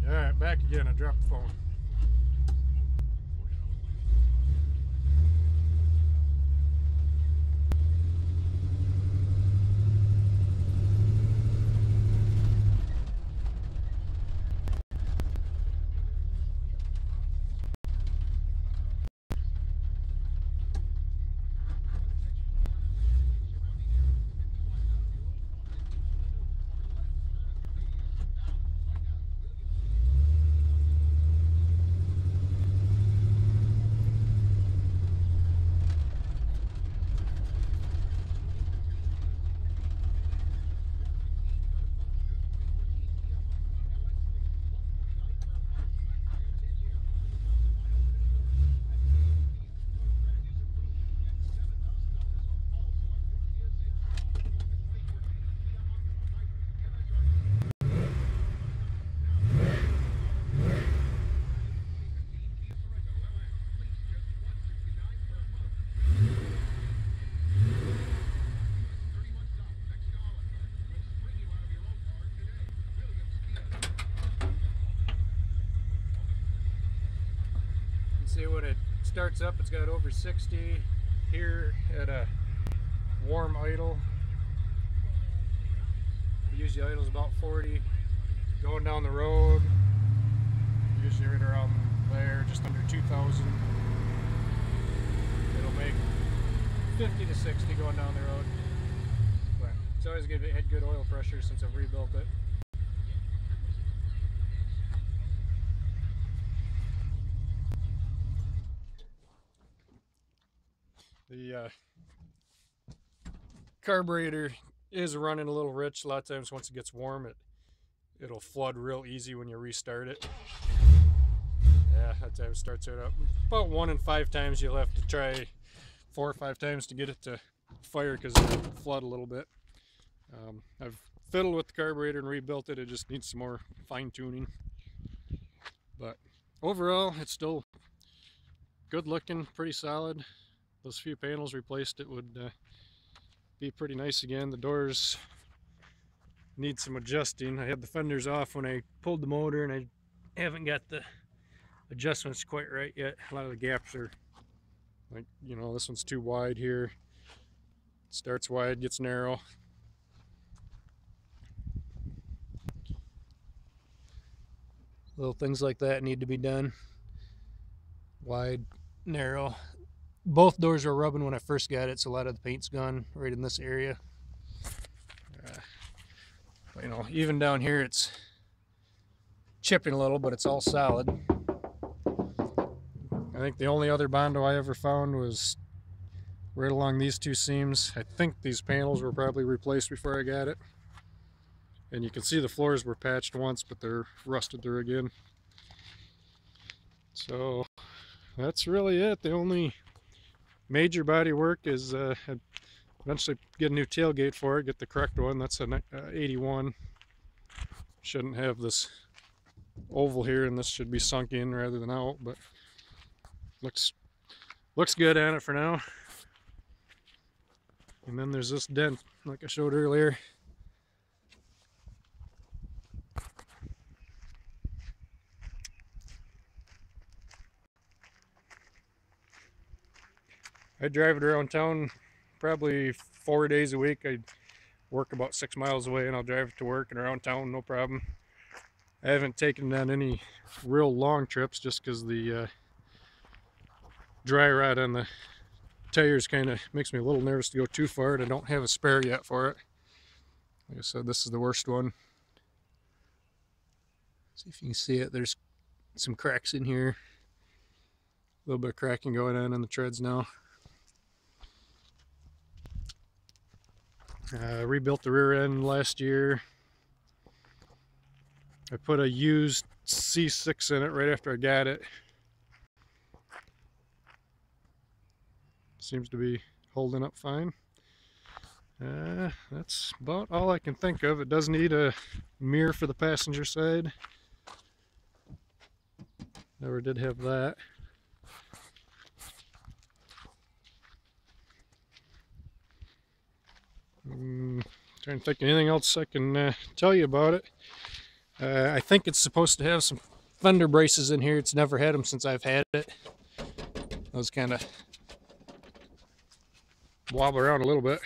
Alright, back again. I dropped the phone. See, when it starts up, it's got over 60 here at a warm idle. Usually idle's about 40. Going down the road, usually right around there, just under 2,000. It'll make 50 to 60 going down the road. But it's always good. It had good oil pressure since I've rebuilt it. The carburetor is running a little rich. A lot of times once it gets warm, it'll flood real easy when you restart it. Yeah, that's how it starts it up. About 1 in 5 times you'll have to try 4 or 5 times to get it to fire because it'll flood a little bit. I've fiddled with the carburetor and rebuilt it. It just needs some more fine tuning. But overall, it's still good looking, pretty solid. Those few panels replaced, it would be pretty nice again. The doors need some adjusting. I had the fenders off when I pulled the motor, and I haven't got the adjustments quite right yet. A lot of the gaps are like, you know, this one's too wide here. It starts wide, gets narrow. Little things like that need to be done. Wide, narrow. Both doors were rubbing when I first got it, so a lot of the paint's gone right in this area. You know, even down here it's chipping a little, but it's all solid. I think the only other Bondo I ever found was right along these two seams. I think these panels were probably replaced before I got it. And you can see the floors were patched once, but they're rusted through again. So that's really it. The only major body work is eventually get a new tailgate for it, get the correct one. That's an 81. Shouldn't have this oval here, and this should be sunk in rather than out, but looks good on it for now. And then there's this dent like I showed earlier. I drive it around town probably 4 days a week. I work about 6 miles away, and I'll drive it to work and around town, no problem. I haven't taken on any real long trips just because the dry rot on the tires kind of makes me a little nervous to go too far, and I don't have a spare yet for it. Like I said, this is the worst one. See if you can see it. There's some cracks in here. A little bit of cracking going on the treads now. Rebuilt the rear end last year. I put a used C6 in it right after I got it. Seems to be holding up fine. That's about all I can think of. It does need a mirror for the passenger side. Never did have that. Trying to think of anything else I can tell you about it. I think it's supposed to have some fender braces in here. It's never had them since I've had it. Those kind of wobble around a little bit.